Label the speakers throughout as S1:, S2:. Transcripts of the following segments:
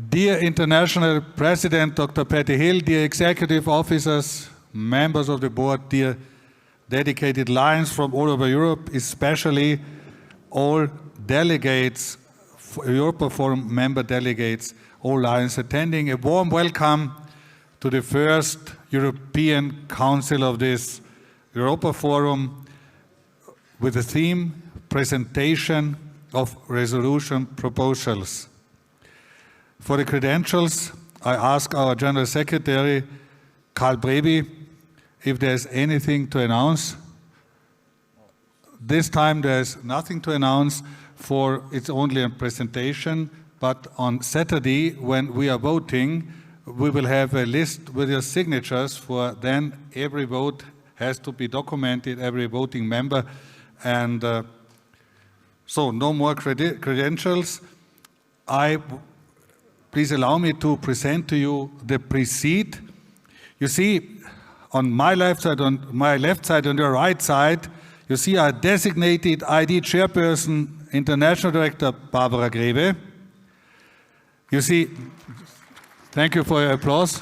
S1: Dear International President Dr. Patty Hill, dear executive officers, members of the board, dear dedicated lions from all over Europe, especially all delegates, Europa Forum member delegates, all lions attending, a warm welcome to the first European Council of this Europa Forum with the theme Presentation of Resolution Proposals. For the credentials, I ask our General Secretary, Karl Brewi, if there's anything to announce. This time there's nothing to announce, for it's only a presentation, but on Saturday when we are voting, we will have a list with your signatures, for then every vote has to be documented, every voting member, and so no more credentials. Please allow me to present to you the precede. You see, on my left side, on your right side, you see our designated ID Chairperson, International Director Barbara Greve. You see, thank you for your applause,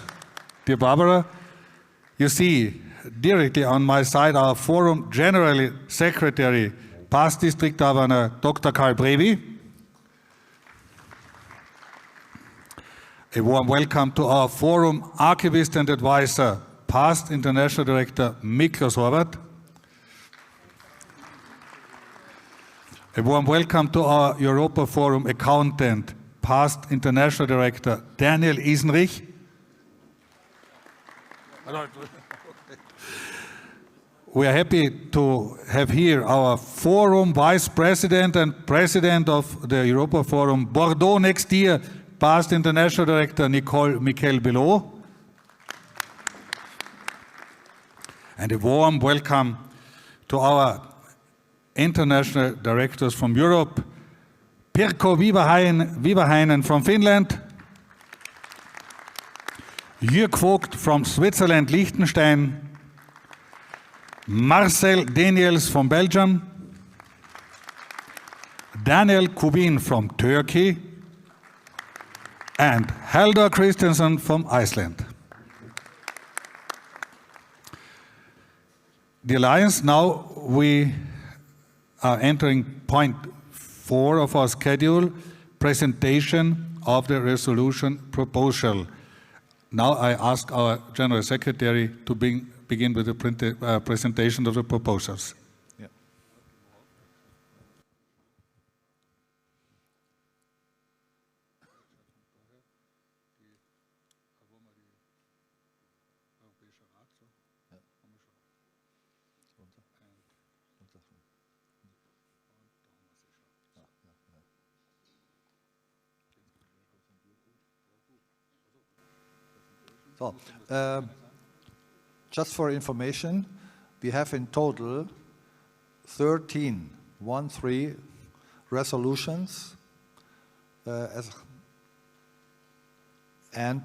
S1: dear Barbara. You see, directly on my side, our Forum General Secretary, past District Governor Dr. Karl Brewi. A warm welcome to our Forum Archivist and Advisor, past International Director Miklos Horvath. A warm welcome to our Europa Forum Accountant, past International Director Daniel Isenrich. We are happy to have here our Forum Vice President and President of the Europa Forum Bordeaux next year, past International Director Michael Belot. And a warm welcome to our international directors from Europe, Pirkko Vivahainen from Finland, Jörg Vogt from Switzerland, Liechtenstein, Marcel Daniels from Belgium, Daniel Kubin from Turkey, and Haldor Christensen from Iceland. Dear Lions, now we are entering point 4 of our schedule, presentation of the resolution proposal. Now I ask our General Secretary to begin with the presentation of the proposals. Yeah.
S2: So, just for information, we have in total 13 resolutions and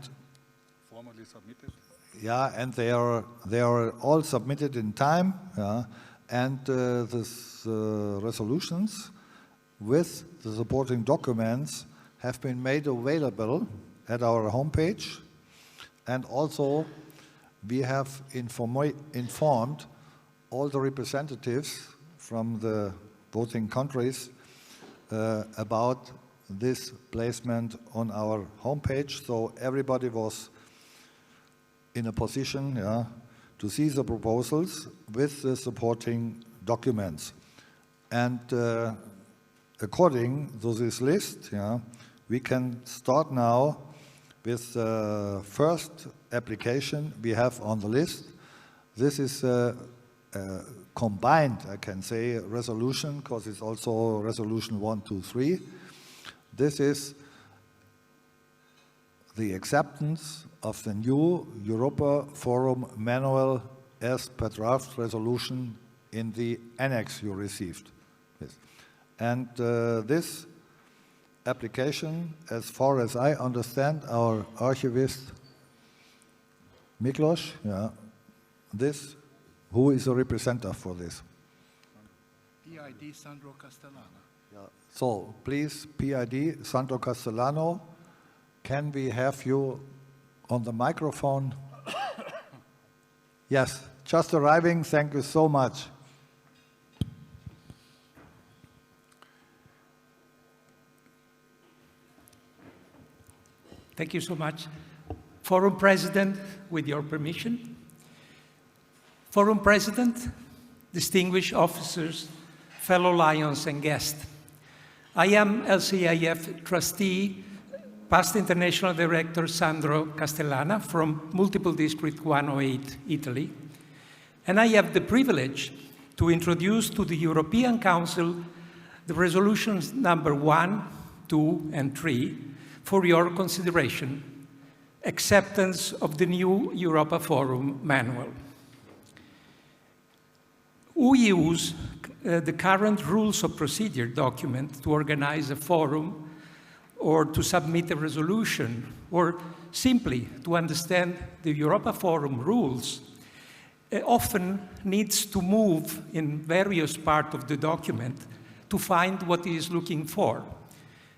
S1: formally submitted.
S2: Yeah, and they are all submitted in time. Yeah, and these resolutions with the supporting documents have been made available at our homepage. And also, we have informed all the representatives from the voting countries about this placement on our homepage. So everybody was in a position to see the proposals with the supporting documents. And according to this list, we can start now with the first application we have on the list. This is a combined, I can say, resolution, because it's also resolution 1, 2, 3. This is the acceptance of the new Europa Forum manual as per draft resolution in the annex you received. Yes. And this application, as far as I understand, our archivist Miklos, who is a representative for this?
S3: PID Sandro Castellano.
S2: Yeah. So please, PID Sandro Castellano, Can we have you on the microphone? Yes, just arriving. Thank you so much.
S4: Thank you so much. Forum President, with your permission. Forum President, distinguished officers, fellow Lions and guests. I am LCIF trustee, past international director Sandro Castellana from Multiple District 108, Italy. And I have the privilege to introduce to the European Council the resolutions number 1, 2, and 3 for your consideration. Acceptance of the new Europa Forum manual. We use the current rules of procedure document to organize a forum or to submit a resolution or simply to understand the Europa Forum rules. Often needs to move in various parts of the document to find what he is looking for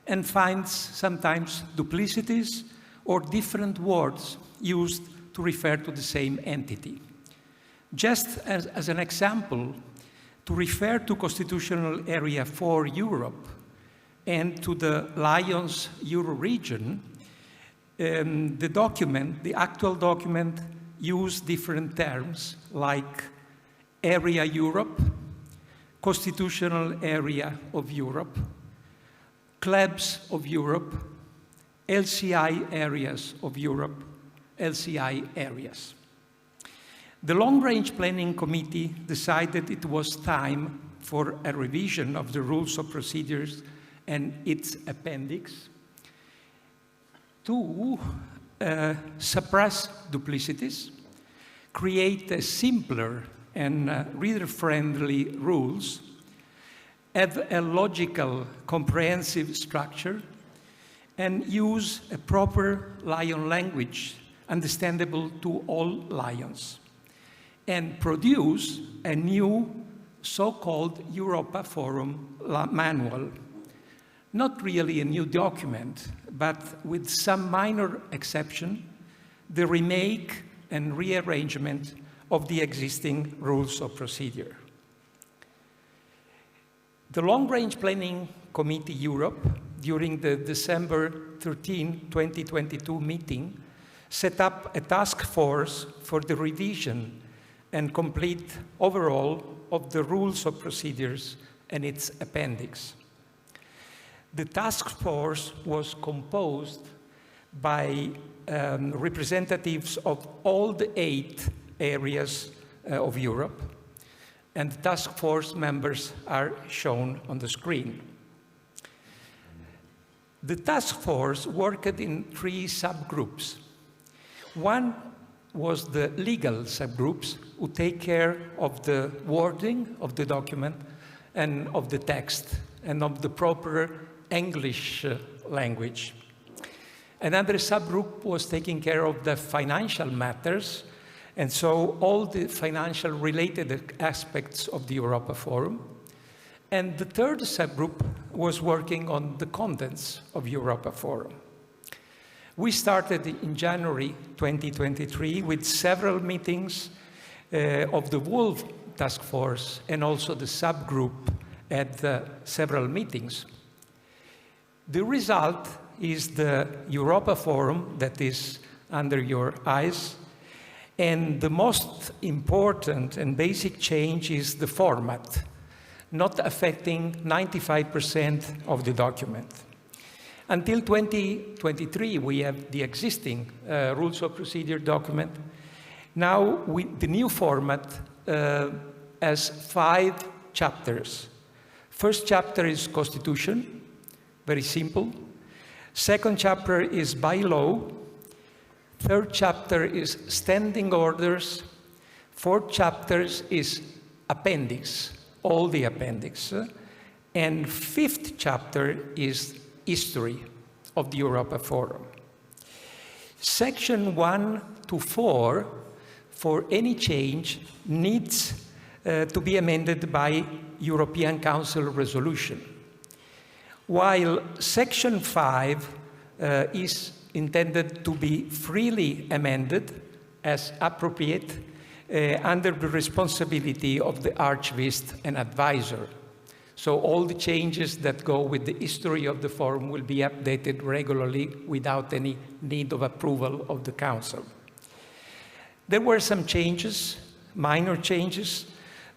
S4: and finds sometimes duplicities or different words used to refer to the same entity. Just as an example, to refer to Constitutional Area 4 Europe and to the Lions Euro region, the actual document use different terms like Area Europe, Constitutional Area of Europe, Clubs of Europe, LCI areas of Europe, LCI areas. The Long Range Planning Committee decided it was time for a revision of the rules of procedures and its appendix to suppress duplicities, create a simpler and reader-friendly rules, have a logical, comprehensive structure, and use a proper Lion language understandable to all Lions, and produce a new so-called Europa Forum manual. Not really a new document, but with some minor exception, the remake and rearrangement of the existing rules of procedure. The Long Range Planning Committee Europe, during the December 13, 2022 meeting, set up a task force for the revision and complete overhaul of the rules of procedures and its appendix. The task force was composed by representatives of all the 8 areas of Europe, and the task force members are shown on the screen. The task force worked in 3 subgroups. One was the legal subgroups, who take care of the wording of the document and of the text and of the proper English language. Another subgroup was taking care of the financial matters, and so all the financial related aspects of the Europa Forum. And the third subgroup was working on the contents of Europa Forum. We started in January 2023 with several meetings of the whole task force, and also the subgroup at several meetings. The result is the Europa Forum that is under your eyes, and the most important and basic change is the format, not affecting 95% of the document. Until 2023, we have the existing rules of procedure document. Now, the new format has 5 chapters. First chapter is Constitution, very simple. Second chapter is bylaw. Third chapter is standing orders. Fourth chapter is appendix, all the appendix. And fifth chapter is history of the Europa Forum. Section 1 to 4, for any change, needs to be amended by European Council resolution, while Section 5 is intended to be freely amended as appropriate under the responsibility of the archivist and advisor. So all the changes that go with the history of the forum will be updated regularly without any need of approval of the Council. There were some changes, minor changes,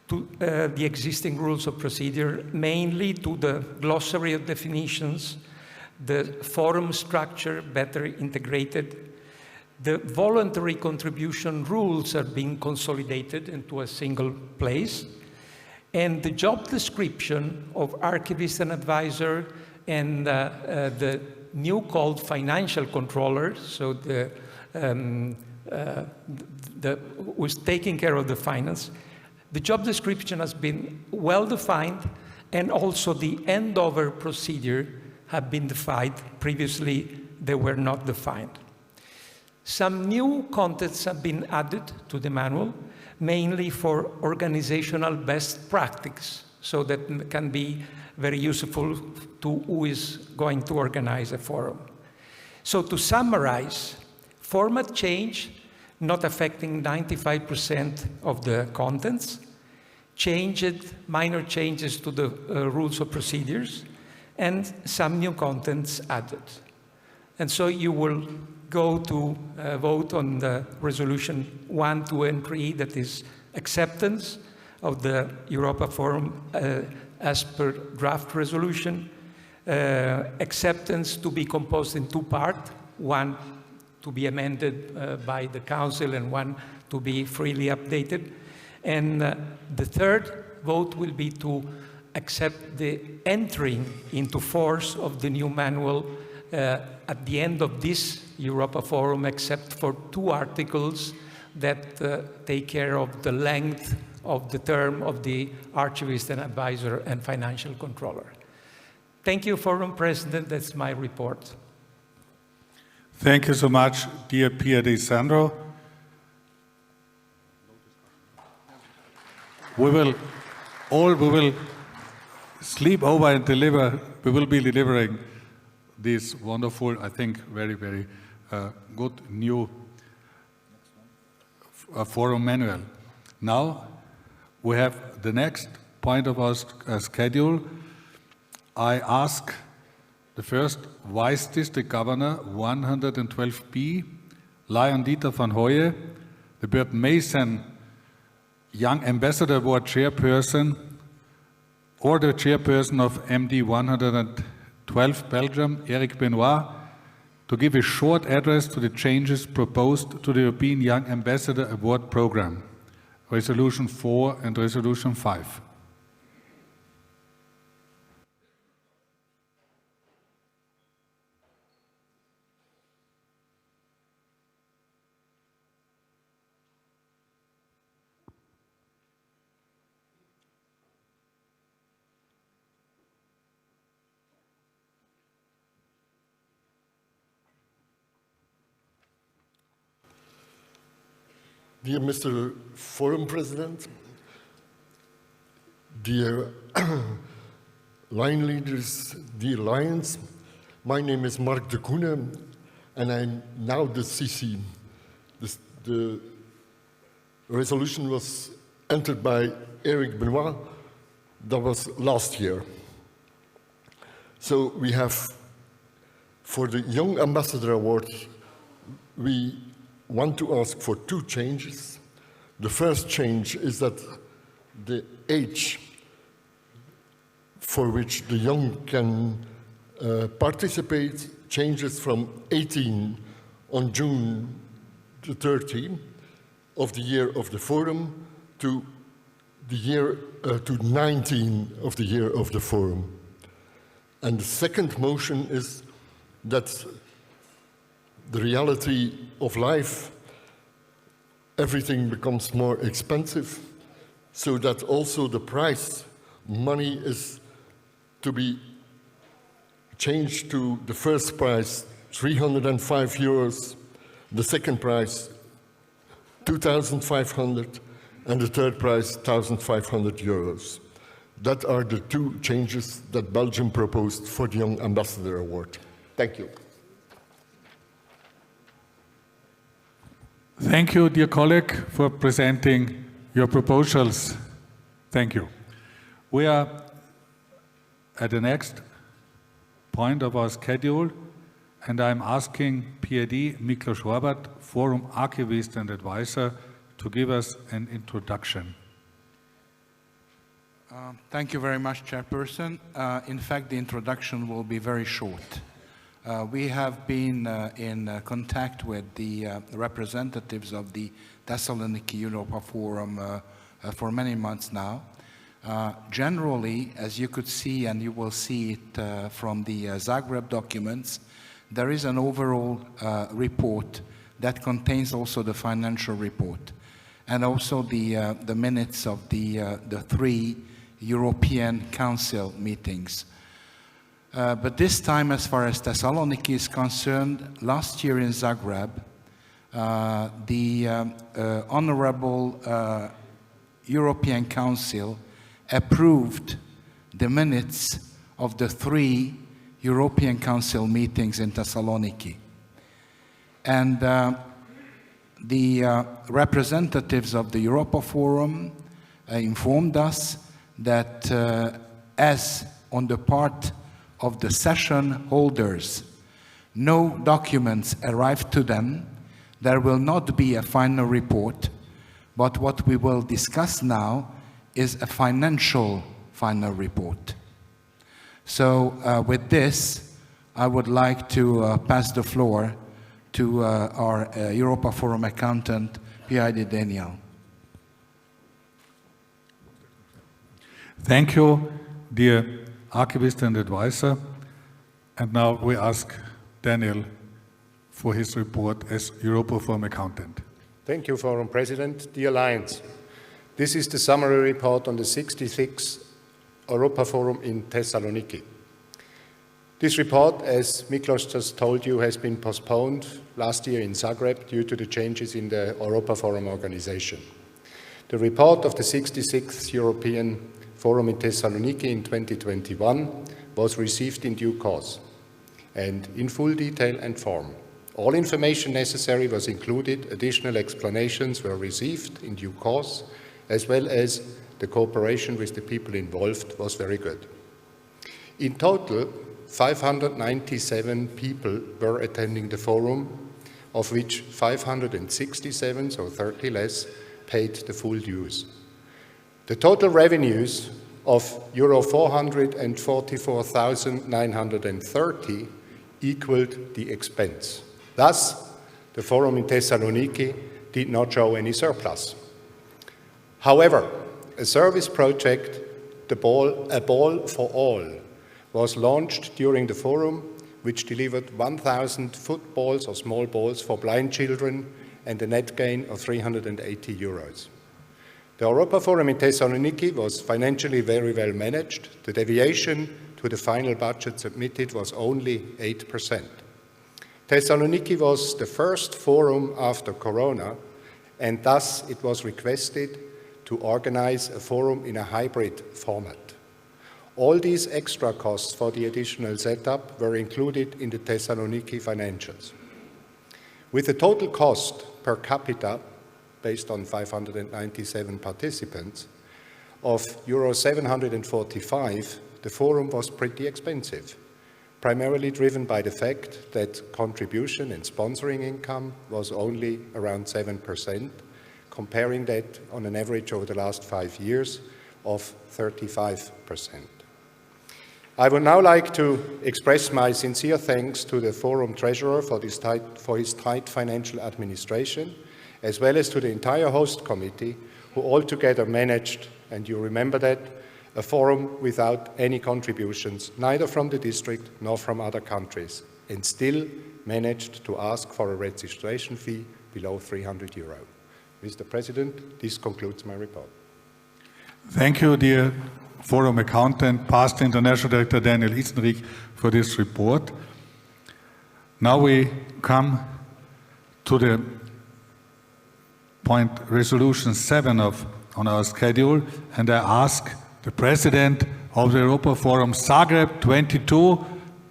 S4: to the existing rules of procedure, mainly to the glossary of definitions, the forum structure better integrated. The voluntary contribution rules are being consolidated into a single place. And the job description of archivist and advisor and the new called financial controller, so who's taking care of the finance, the job description has been well defined, and also the handover procedure have been defined. Previously, they were not defined. Some new contents have been added to the manual, mainly for organizational best practice, so that can be very useful to who is going to organize a forum. So to summarize, format change, not affecting 95% of the contents, minor changes to the rules of procedures, and some new contents added. And so you will go to vote on the resolution 1, 2, and 3, that is acceptance of the Europa Forum as per draft resolution, acceptance to be composed in two parts, one to be amended by the Council and one to be freely updated. And the third vote will be to accept the entering into force of the new manual at the end of this Europa Forum, except for 2 articles that take care of the length of the term of the archivist and advisor and financial controller. Thank you, Forum President. That's my report.
S1: Thank you so much, dear PID Sandro. We will sleep over and deliver. We will be delivering this wonderful, I think, very, very good new forum manual. Now we have the next point of our schedule. I ask the first Vice District Governor, 112B, Lion Dieter van Hoye, the Bert Mason Young Ambassador Award Chairperson, or the Chairperson of MD 112 Belgium, Eric Benoit, to give a short address to the changes proposed to the European Young Ambassador Award Programme, Resolution 4 and Resolution 5.
S5: Dear Mr. Forum President, dear line leaders, dear Lions, my name is Mark de Koene, and I'm now the CC. The resolution was entered by Eric Benoit. That was last year. So we have, for the Young Ambassador Award, we want to ask for 2 changes. The first change is that the age for which the young can participate changes from 18 on June the 30 of the year of the forum to the year to 19 of the year of the forum. And the second motion is that the reality of life, everything becomes more expensive, so that also the price, money, is to be changed to the first price, 305 euros, the second price, 2,500, and the third price, 1,500 euros. That are the 2 changes that Belgium proposed for the Young Ambassador Award. Thank you.
S1: Thank you, dear colleague, for presenting your proposals. Thank you. We are at the next point of our schedule, and I'm asking PID Miklos Horvat, Forum Archivist and Advisor, to give us an introduction.
S3: Thank you very much, Chairperson. In fact, the introduction will be very short. We have been in contact with the representatives of the Thessaloniki Europa Forum for many months now. Generally, as you could see, and you will see it from the Zagreb documents, there is an overall report that contains also the financial report and also the minutes of the 3 European Council meetings. But this time, as far as Thessaloniki is concerned, last year in Zagreb, the Honorable European Council approved the minutes of the 3 European Council meetings in Thessaloniki. And the representatives of the Europa Forum informed us that as on the part of the session holders, no documents arrived to them, there will not be a final report, but what we will discuss now is a financial final report. So with this, I would like to pass the floor to our Europa Forum accountant, PID Daniel.
S1: Thank you, dear Archivist and Advisor. And now we ask Daniel for his report as Europa Forum accountant.
S6: Thank you, Forum President. Dear Lions, this is the summary report on the 66th Europa Forum in Thessaloniki. This report, as Miklos just told you, has been postponed last year in Zagreb due to the changes in the Europa Forum organization. The report of the 66th European Forum in Thessaloniki in 2021 was received in due course and in full detail and form. All information necessary was included, additional explanations were received in due course, as well as the cooperation with the people involved was very good. In total, 597 people were attending the forum, of which 567, so 30 less, paid the full dues. The total revenues of euro 444,930 equaled the expense. Thus, the forum in Thessaloniki did not show any surplus. However, a service project, A Ball for All, was launched during the forum, which delivered 1,000 footballs or small balls for blind children and a net gain of 380 euros. The Europa Forum in Thessaloniki was financially very well managed. The deviation to the final budget submitted was only 8%. Thessaloniki was the first forum after Corona, and thus it was requested to organize a forum in a hybrid format. All these extra costs for the additional setup were included in the Thessaloniki financials. With the total cost per capita, based on 597 participants, of euro 745, the forum was pretty expensive, primarily driven by the fact that contribution and sponsoring income was only around 7%, comparing that on an average over the last 5 years of 35%. I would now like to express my sincere thanks to the Forum Treasurer for his tight financial administration, as well as to the entire host committee, who altogether managed, and you remember that, a forum without any contributions, neither from the district nor from other countries, and still managed to ask for a registration fee below 300 euro. Mr. President, this concludes my report.
S1: Thank you, dear Forum accountant, past International Director Daniel Isenrich, for this report. Now we come to the point resolution 7 on our schedule, and I ask the President of the Europa Forum Zagreb 22,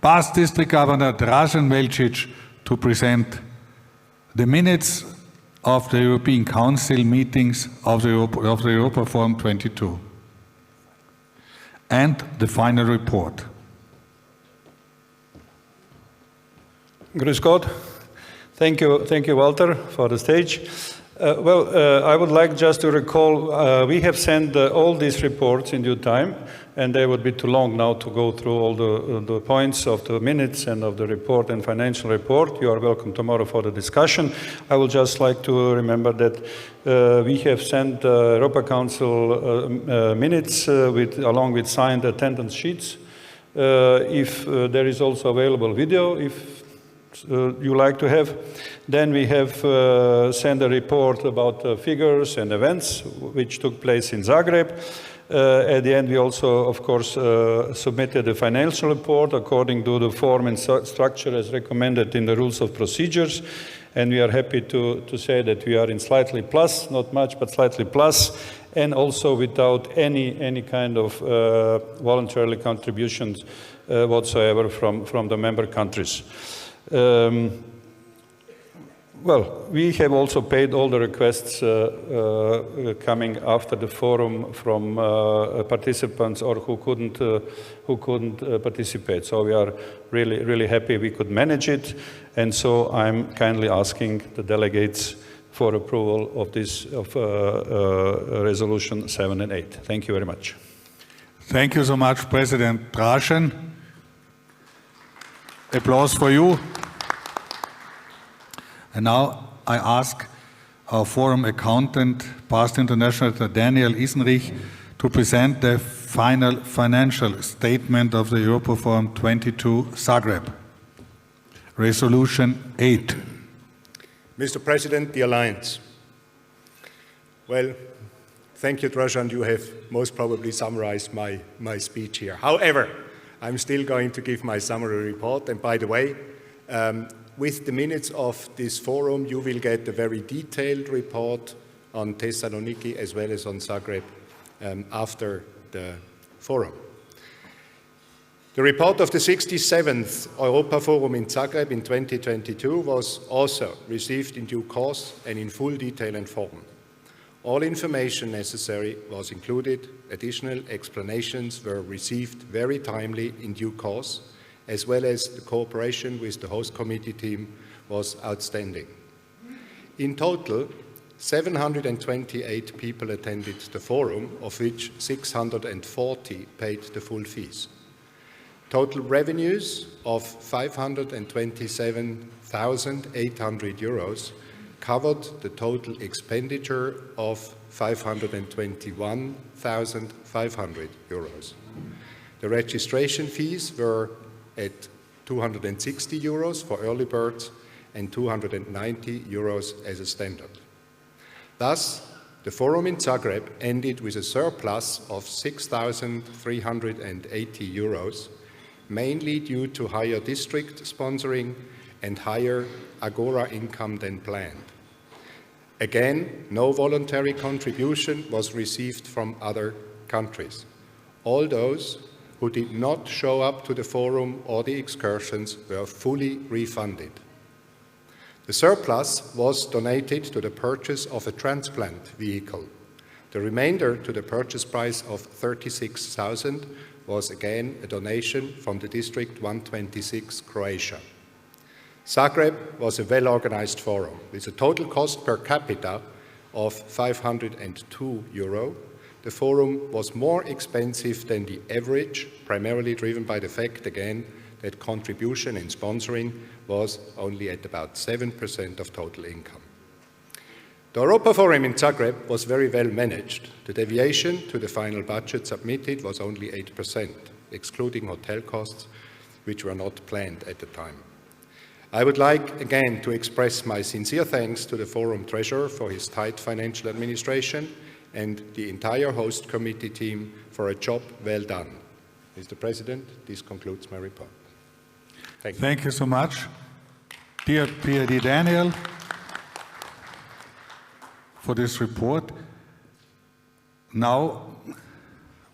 S1: past District Governor Dražen Velčić, to present the minutes of the European Council meetings of the Europa Forum 22. And the final report.
S7: Grüß Gott. Thank you, Walter, for the stage. I would like just to recall, we have sent all these reports in due time, and they would be too long now to go through all the points of the minutes and of the report and financial report. You are welcome tomorrow for the discussion. I would just like to remember that we have sent Europa Council minutes along with signed attendance sheets. If there is also available video, if you like to have. Then we have sent a report about figures and events which took place in Zagreb. At the end, we also, of course, submitted a financial report according to the form and structure as recommended in the rules of procedures. And we are happy to say that we are in slightly plus, not much, but slightly plus, and also without any kind of voluntary contributions whatsoever from the member countries. We have also paid all the requests coming after the forum from participants or who couldn't participate. So we are really happy we could manage it, and so I'm kindly asking the delegates for approval of this resolution 7 and 8. Thank you very much.
S1: Thank you so much, President Draschen. Applause for you. And now I ask our forum accountant, past international Daniel Isenrich, to present the final financial statement of the Europa Forum 22 Zagreb. Resolution 8.
S6: Mr. President, the Alliance. Well, thank you, Dražan. You have most probably summarized my speech here. However, I'm still going to give my summary report. And by the way, with the minutes of this forum, you will get a very detailed report on Thessaloniki as well as on Zagreb after the forum. The report of the 67th Europa Forum in Zagreb in 2022 was also received in due course and in full detail and form. All information necessary was included. Additional explanations were received very timely in due course, as well as the cooperation with the host committee team was outstanding. In total, 728 people attended the forum, of which 640 paid the full fees. Total revenues of 527,800 euros covered the total expenditure of 521,500 euros. The registration fees were at 260 euros for early birds and 290 euros as a standard. Thus, the forum in Zagreb ended with a surplus of 6,380 euros, mainly due to higher district sponsoring and higher Agora income than planned. Again, no voluntary contribution was received from other countries. All those who did not show up to the forum or the excursions were fully refunded. The surplus was donated to the purchase of a transplant vehicle. The remainder to the purchase price of 36,000 was again a donation from the District 126, Croatia. Zagreb was a well-organized forum with a total cost per capita of 502 euro. The forum was more expensive than the average, primarily driven by the fact, again, that contribution and sponsoring was only at about 7% of total income. The Europa Forum in Zagreb was very well managed. The deviation to the final budget submitted was only 8%, excluding hotel costs, which were not planned at the time. I would like again to express my sincere thanks to the Forum Treasurer for his tight financial administration and the entire host committee team for a job well done. Mr. President, this concludes my report. Thank you.
S1: Thank you so much, dear PID Daniel, for this report. Now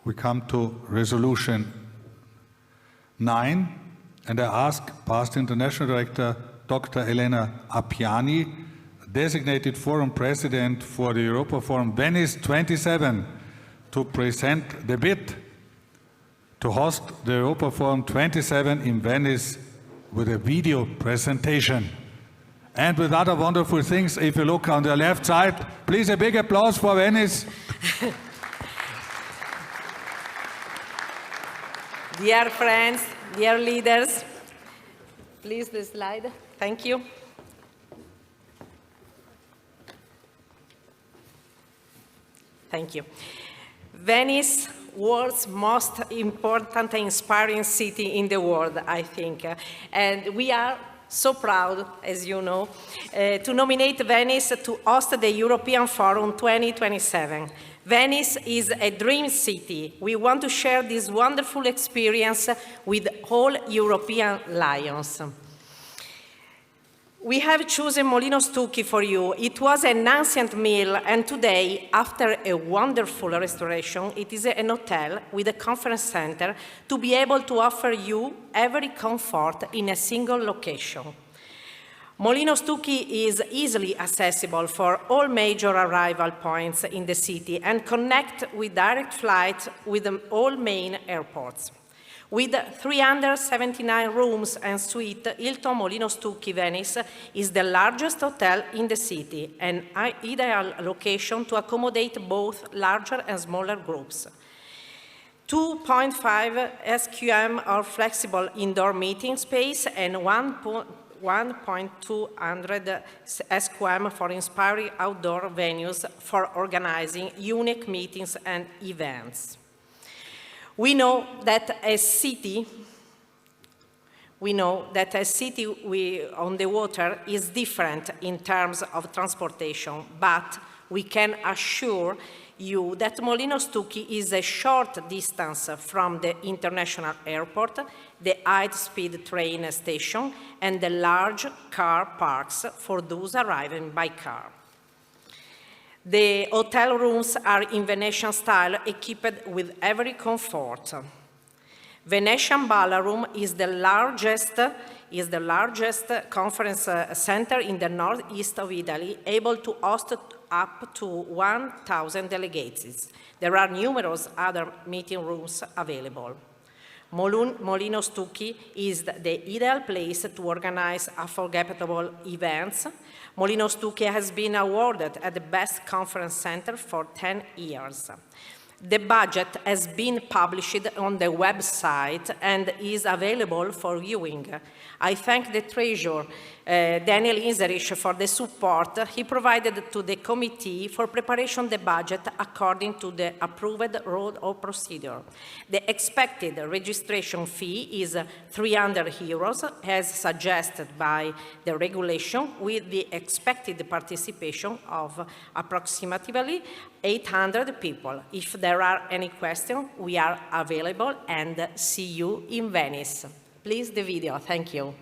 S1: we come to resolution 9, and I ask past International Director Dr. Elena Appiani, designated forum president for the Europa Forum Venice 27 to present the bid to host the Europa Forum 27 in Venice with a video presentation. And with other wonderful things, if you look on the left side, please a big applause for Venice.
S8: Dear friends, dear leaders, please the slide. Thank you. Thank you. Venice, world's most important and inspiring city in the world, I think. And we are so proud, as you know, to nominate Venice to host the European Forum 2027. Venice is a dream city. We want to share this wonderful experience with all European lions. We have chosen Molino Stucchi for you. It was an ancient mill, and today, after a wonderful restoration, it is an hotel with a conference center to be able to offer you every comfort in a single location. Molino Stucchi is easily accessible for all major arrival points in the city and connect with direct flights with all main airports. With 379 rooms and suites, Hilton Molino Stucchi Venice is the largest hotel in the city, an ideal location to accommodate both larger and smaller groups. 2.5 SQM are flexible indoor meeting space and 1.200 SQM for inspiring outdoor venues for organizing unique meetings and events. We know that a city on the water is different in terms of transportation, but we can assure you that Molino Stucchi is a short distance from the international airport, the high-speed train station, and the large car parks for those arriving by car. The hotel rooms are in Venetian style, equipped with every comfort. Venetian Ballroom is the largest conference center in the northeast of Italy, able to host up to 1,000 delegates. There are numerous other meeting rooms available. Molino Stucchi is the ideal place to organize unforgettable events. Molino Stucchi has been awarded as the best conference center for 10 years. The budget has been published on the website and is available for viewing. I thank the treasurer, Daniel Inserich, for the support he provided to the committee for preparation of the budget according to the approved rule of procedure. The expected registration fee is €300, as suggested by the regulation, with the expected participation of approximately 800 people. If there are any questions, we are available, and see you in Venice. Please, the video. Thank you.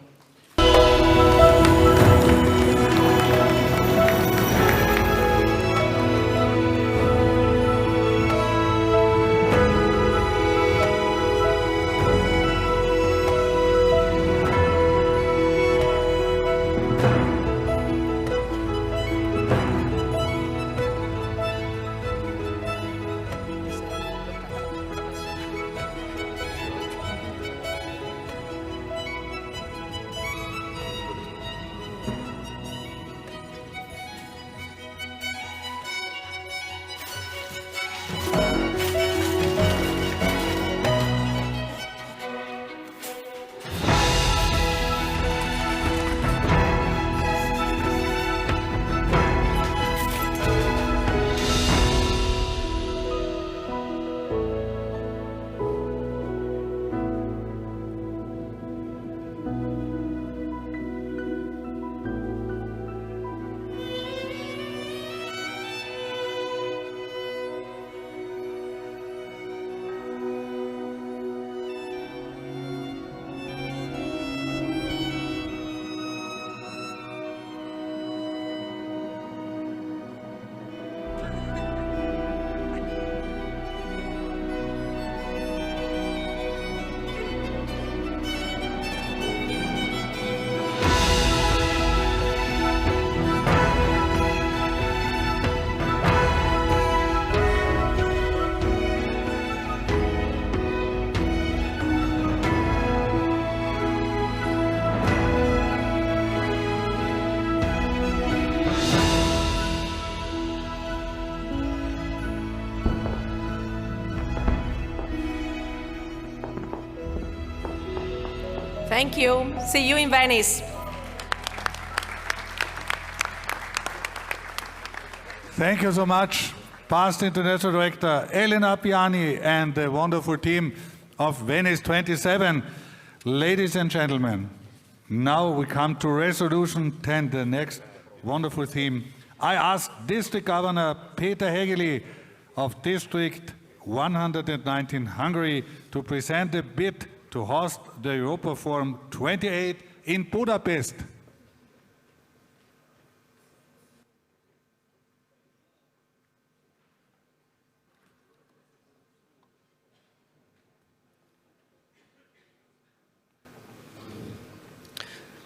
S8: Thank you. See you in Venice.
S1: Thank you so much, past International Director Elena Piani and the wonderful team of Venice 27. Ladies and gentlemen, now we come to Resolution 10, the next wonderful theme. I ask District Governor Peter Hegeli of District 119 Hungary to present a bid to host the Europa Forum 28 in Budapest.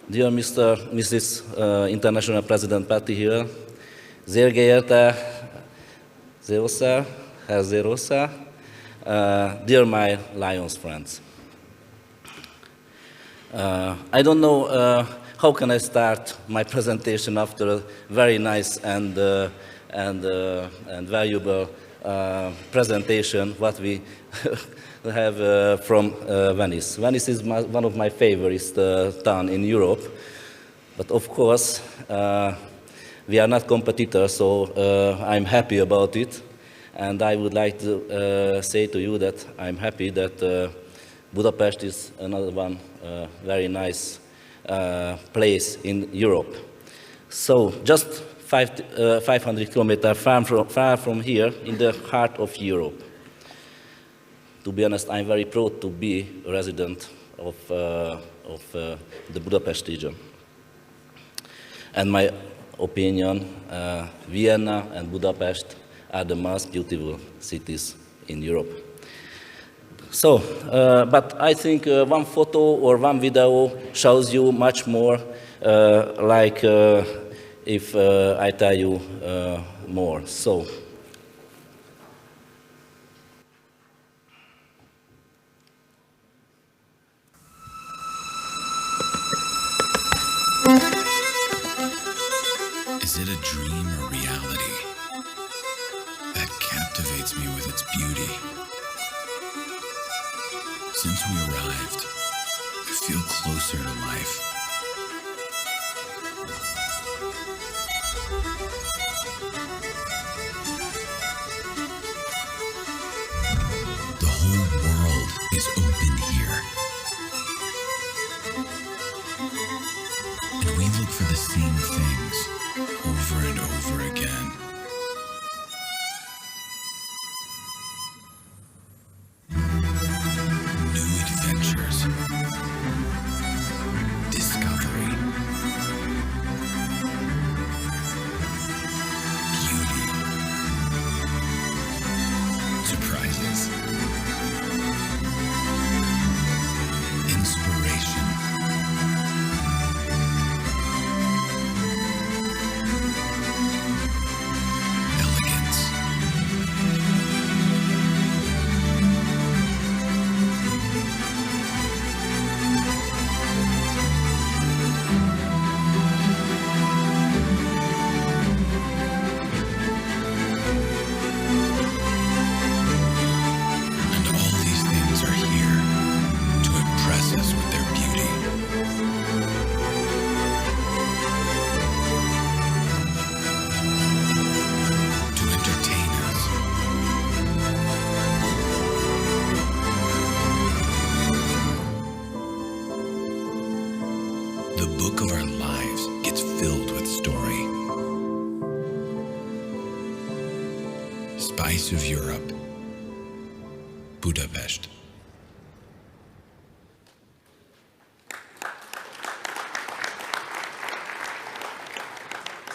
S9: Dear Mrs. International President Patty Hill, sehr geehrter Zemrosser, Herr Zemrosser, dear my Lions friends. I don't know how can I start my presentation after a very nice and valuable presentation what we have from Venice. Venice is one of my favorite towns in Europe, but of course we are not competitors, so I'm happy about it, and I would like to say to you that I'm happy that Budapest is another one very nice place in Europe. So just 500 kilometers far from here, in the heart of Europe. To be honest, I'm very proud to be a resident of the Budapest region. And my opinion, Vienna and Budapest are the most beautiful cities in Europe. So, but I think one photo or one video shows you much more, like if I tell you more. So.
S10: Is it a dream or reality that captivates me with its beauty? Since we arrived, I feel closer to life. The whole world is open here. And we look for the same things over and over again. New adventures, discovery, beauty, surprises, inspiration. Elegance. And all these things are here to impress us with their beauty. To entertain us. The book of our lives gets filled with story. Spice of Europe, Budapest.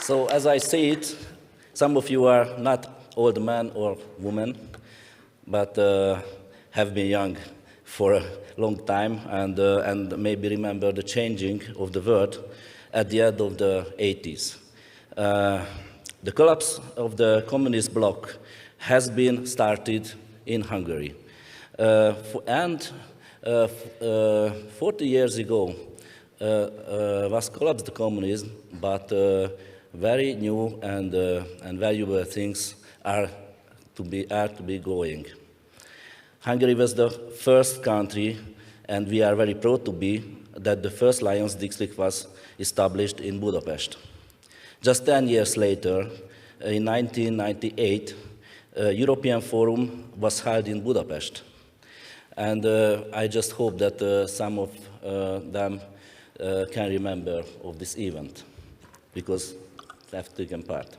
S9: So as I see it, some of you are not old men or women, but have been young for a long time and maybe remember the changing of the world at the end of the 80s. The collapse of the communist bloc has been started in Hungary. And 40 years ago was collapsed the communism, but very new and valuable things are to be going. Hungary was the first country, and we are very proud to be that the first Lions District was established in Budapest. Just 10 years later, in 1998, a European Forum was held in Budapest. And I just hope that some of them can remember of this event, because they have taken part.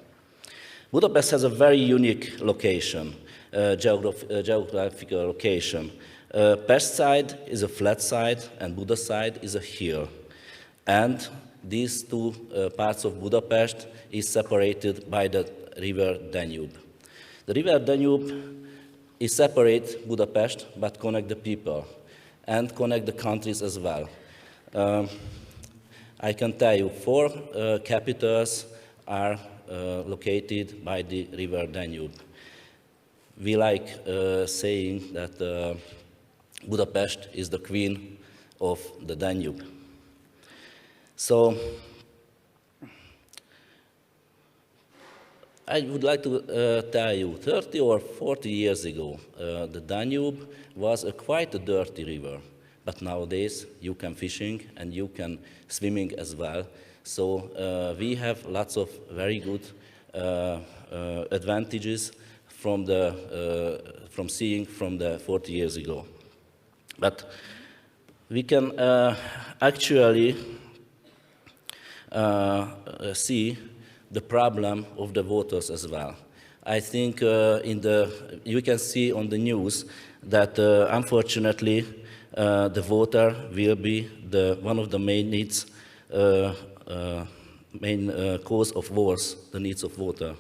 S9: Budapest has a very unique location, geographical location. Pest side is a flat side, and Buda side is a hill. And these two parts of Budapest is separated by the river Danube. The river Danube is separate Budapest, but connect the people and connect the countries as well. I can tell you 4 capitals are located by the river Danube. We like saying that Budapest is the queen of the Danube. So I would like to tell you, 30 or 40 years ago, the Danube was quite a dirty river. But nowadays, you can fishing and you can swimming as well. So we have lots of very good advantages from seeing from the 40 years ago. But we can actually see the problem of the voters as well. I think you can see on the news that unfortunately the voter will be one of the main needs, main cause of wars, the needs of voter.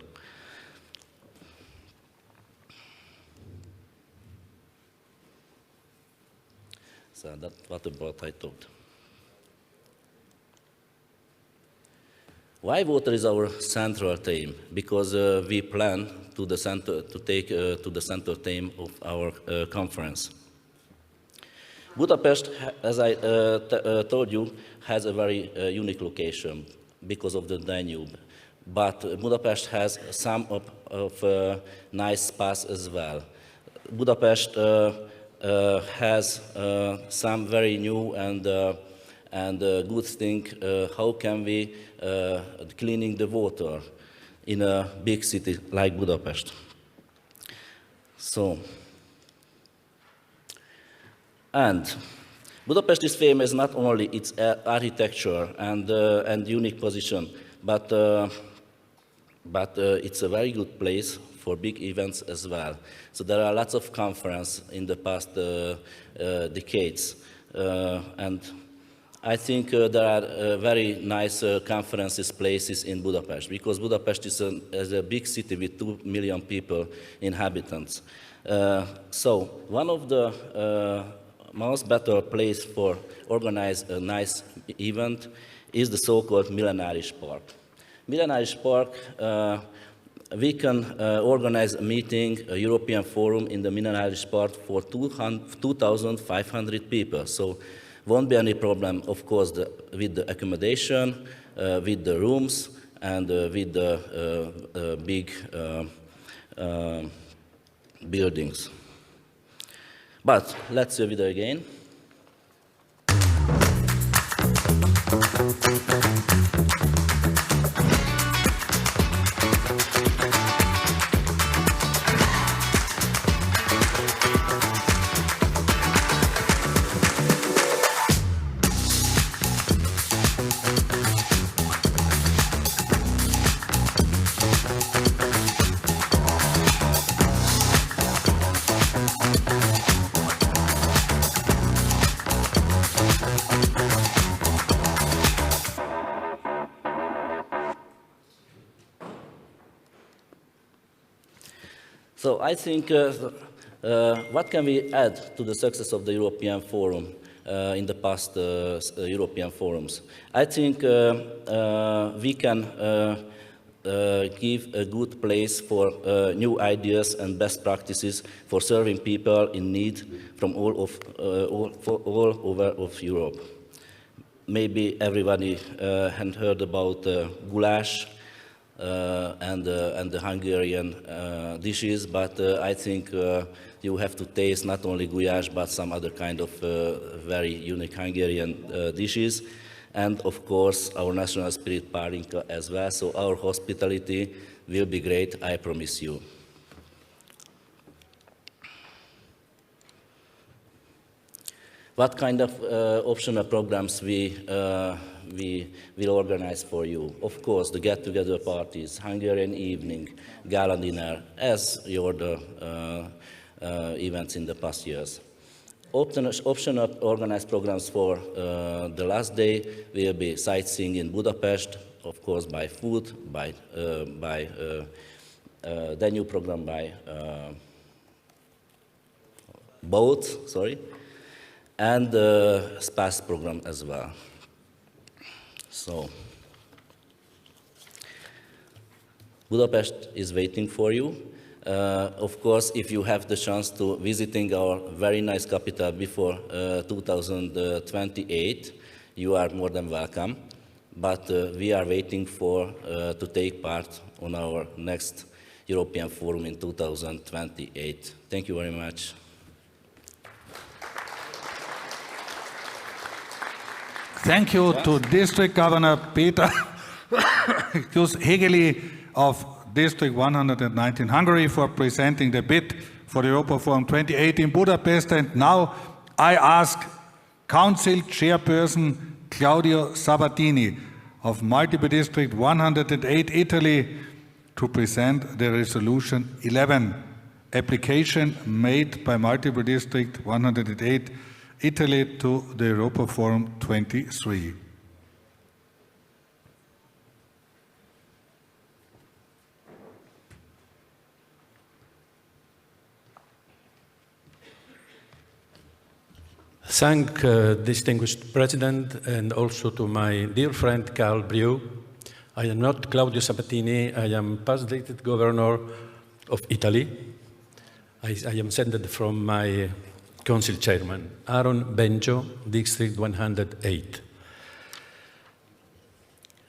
S9: So that's what about I thought. Why water is our central theme? Because we plan to take to the central theme of our conference. Budapest, as I told you, has a very unique location because of the Danube. But Budapest has some of nice spots as well. Budapest has some very new and good thing. How can we cleaning the water in a big city like Budapest? So. And Budapest is famous not only its architecture and unique position, but it's a very good place for big events as well. So there are lots of conferences in the past decades, and I think there are very nice conferences places in Budapest, because Budapest is a big city with 2 million people, inhabitants. So one of the most better place for organize a nice event is the so-called Millenáris Park. Millenáris Park, we can organize a meeting, a European forum in the Millenáris Park for 2,500 people. So won't be any problem, of course, with the accommodation, with the rooms, and with the big buildings. But let's see it again. So I think what can we add to the success of the European Forum in the past European forums? I think we can give a good place for new ideas and best practices for serving people in need from all over of Europe. Maybe everybody had heard about goulash, and the Hungarian dishes, but I think you have to taste not only gulyás, but some other kind of very unique Hungarian dishes. And of course, our national spirit pálinka as well. So our hospitality will be great, I promise you. What kind of optional programs we will organize for you? Of course, the get-together parties, Hungarian evening, gala dinner, as your events in the past years. Optional organized programs for the last day will be sightseeing in Budapest, of course by food, by Danube program by boat, and the SPAS program as well. So, Budapest is waiting for you. Of course, if you have the chance to visiting our very nice capital before 2028, you are more than welcome. But we are waiting for to take part on our next European Forum in 2028. Thank you very much.
S1: Thank you to District Governor Peter Hegeli of District 119 Hungary for presenting the bid for the Europa Forum 28 in Budapest. And now I ask Council Chairperson Claudio Sabatini of Multiple District 108 Italy to present the Resolution 11 application made by Multiple District 108 Italy to the Europa Forum 23.
S11: Thank distinguished President and also to my dear friend Karl Brewi. I am not Claudio Sabatini, I am past elected governor of Italy. I am sent from my council chairman, Aaron Benjo, District 108.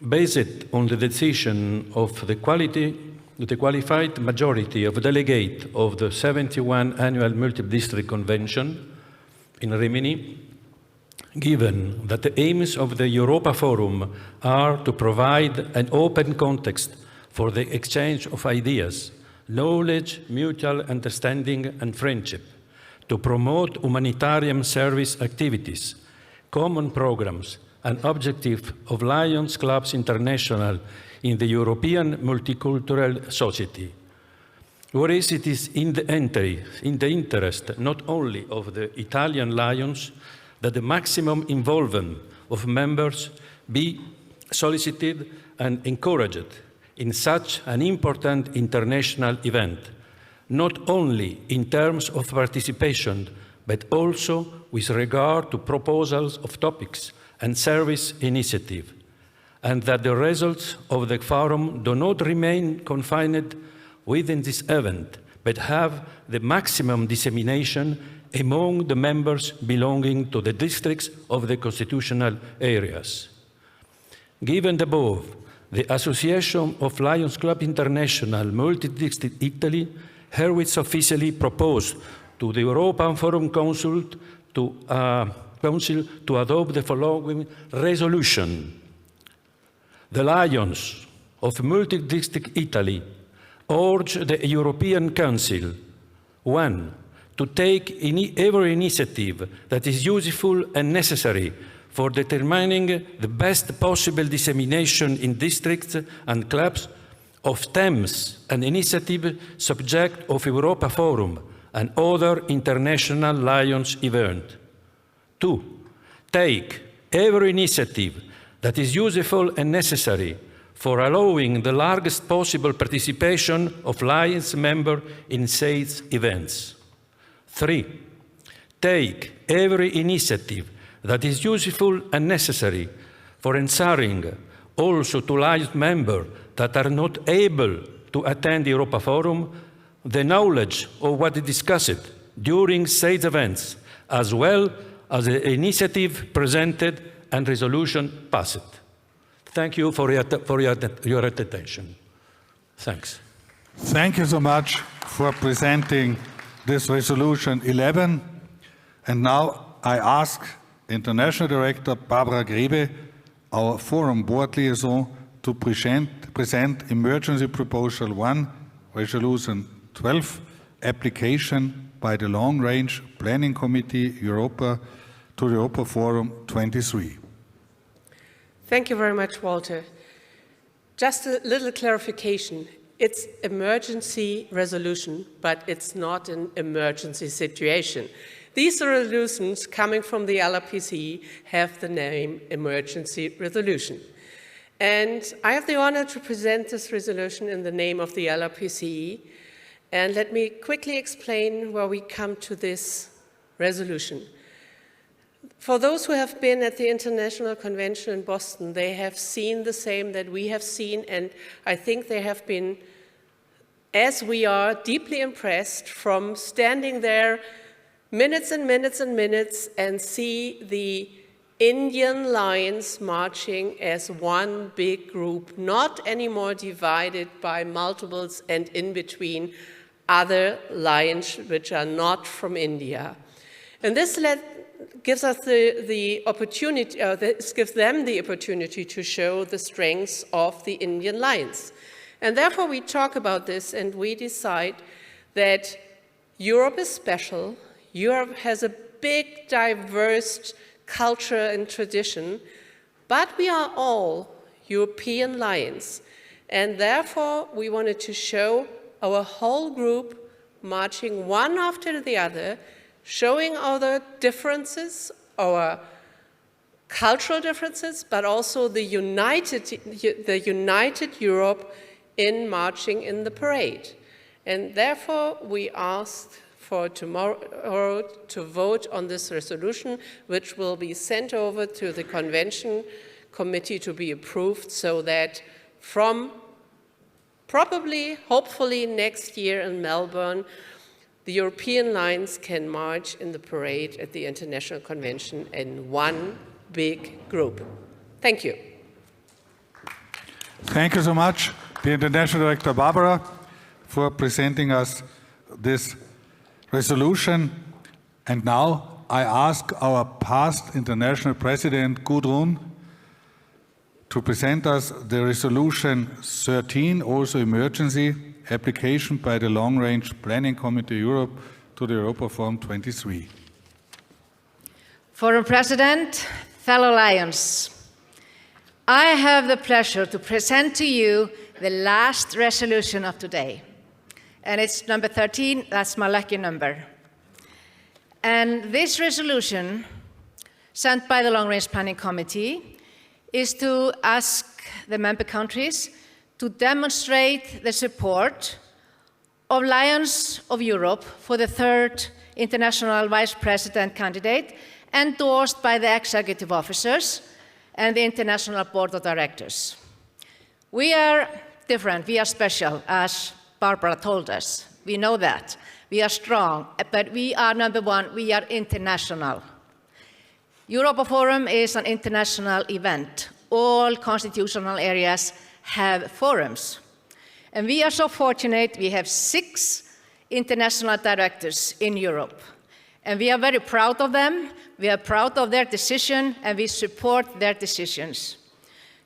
S11: Based on the decision of the qualified majority of delegates of the 71 Annual Multi-District Convention in Rimini, given that the aims of the Europa Forum are to provide an open context for the exchange of ideas, knowledge, mutual understanding and friendship, to promote humanitarian service activities, common programs, and objective of Lions Clubs International in the European multicultural society. Whereas it is in the interest not only of the Italian Lions that the maximum involvement of members be solicited and encouraged in such an important international event, not only in terms of participation, but also with regard to proposals of topics and service initiative, and that the results of the forum do not remain confined within this event, but have the maximum dissemination among the members belonging to the districts of the constitutional areas. Given the above, the Association of Lions Club International Multi-District Italy herewith officially proposed to the European Forum Council to adopt the following resolution. The Lions of Multi-District Italy urge the European Council, 1, to take every initiative that is useful and necessary for determining the best possible dissemination in districts and clubs of themes and initiatives subject of Europa Forum and other international Lions events. 2, take every initiative that is useful and necessary for allowing the largest possible participation of Lions members in said events. 3, take every initiative that is useful and necessary for ensuring also to Lions members that are not able to attend the Europa Forum the knowledge of what is discussed during said events, as well as the initiative presented and resolution passed. Thank you for your attention. Thanks.
S1: Thank you so much for presenting this resolution 11. And now I ask International Director Barbara Grebe, our Forum Board Liaison, to present Emergency Proposal 1, Resolution 12, application by the Long Range Planning Committee Europa to the Europa Forum 23.
S12: Thank you very much, Walter. Just a little clarification. It's emergency resolution, but it's not an emergency situation. These resolutions coming from the LRPC have the name emergency resolution. And I have the honor to present this resolution in the name of the LRPC. And let me quickly explain where we come to this resolution. For those who have been at the International Convention in Boston, they have seen the same that we have seen, and I think they have been, as we are, deeply impressed from standing there minutes and minutes and minutes and see the Indian lions marching as one big group, not anymore divided by multiples and in between other lions which are not from India. And this gives us the opportunity, this gives them the opportunity to show the strengths of the Indian lions. And therefore we talk about this and we decide that Europe is special. Europe has a big, diverse culture and tradition, but we are all European lions. And therefore we wanted to show our whole group marching one after the other, showing our differences, our cultural differences, but also the united Europe in marching in the parade. And therefore, we asked for tomorrow to vote on this resolution, which will be sent over to the Convention Committee to be approved, so that from probably, hopefully next year in Melbourne, the European lions can march in the parade at the International Convention in one big group. Thank you.
S1: Thank you so much, the International Director Barbara, for presenting us this resolution. And now I ask our past International President, Gudrun, to present us the resolution 13, also emergency, application by the Long Range Planning Committee Europe to the Europa Forum 23.
S13: Forum President, fellow Lions, I have the pleasure to present to you the last resolution of today. And it's number 13, that's my lucky number. And this resolution, sent by the Long Range Planning Committee, is to ask the member countries to demonstrate the support of Lions of Europe for the third international vice president candidate endorsed by the executive officers and the International Board of Directors. We are different, we are special, as Barbara told us. We know that. We are strong, but we are number one, we are international. Europa Forum is an international event. All constitutional areas have forums. And we are so fortunate, we have 6 international directors in Europe. And we are very proud of them, we are proud of their decision, and we support their decisions.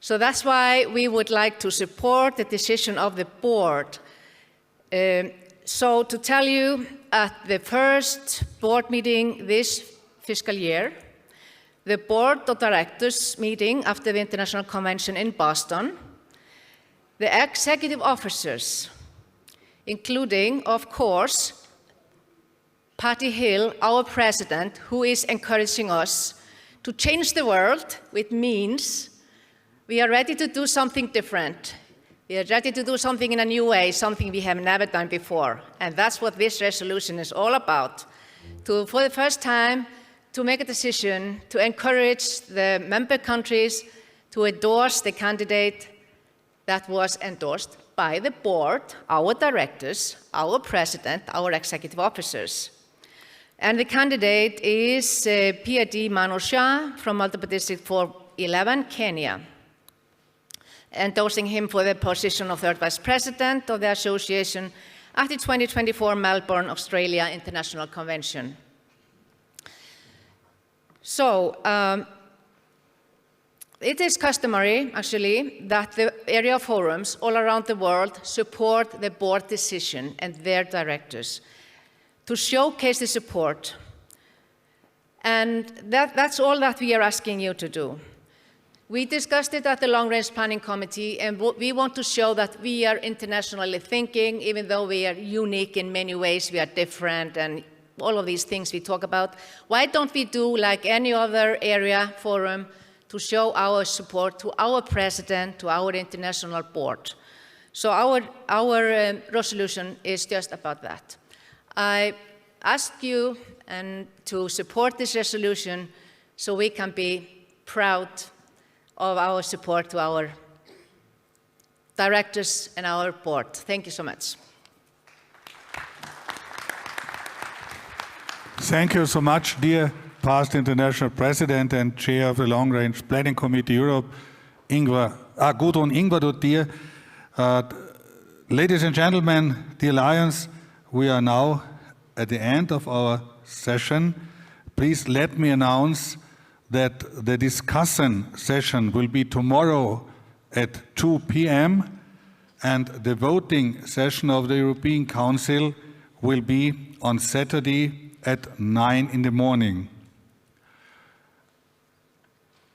S13: So that's why we would like to support the decision of the board. So to tell you, at the first board meeting this fiscal year, the board of directors meeting after the International Convention in Boston, the executive officers, including, of course, Patty Hill, our president, who is encouraging us to change the world, which means we are ready to do something different. We are ready to do something in a new way, something we have never done before. And that's what this resolution is all about. For the first time, to make a decision to encourage the member countries to endorse the candidate that was endorsed by the board, our directors, our president, our executive officers. And the candidate is PID Walter Zemrosser from Multiple District 411, Kenya. endorsing him for the position of third vice president of the association at the 2024 Melbourne, Australia International Convention. So, it is customary, actually, that the area forums all around the world support the board decision and their directors to showcase the support. And that's all that we are asking you to do. We discussed it at the Long Range Planning Committee, and we want to show that we are internationally thinking, even though we are unique in many ways, we are different, and all of these things we talk about. Why don't we do like any other area forum to show our support to our president, to our international board? So our resolution is just about that. I ask you to support this resolution so we can be proud of our support to our directors and our board. Thank you so much.
S1: Thank you so much, dear past international president and chair of the Long Range Planning Committee Europe, Gudrun Ingvadottir. Ladies and gentlemen, dear Lions, we are now at the end of our session. Please let me announce that the discussion session will be tomorrow at 2 p.m. and the voting session of the European Council will be on Saturday at 9 in the morning.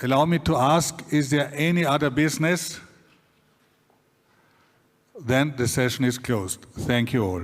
S1: Allow me to ask, is there any other business? Then the session is closed. Thank you all.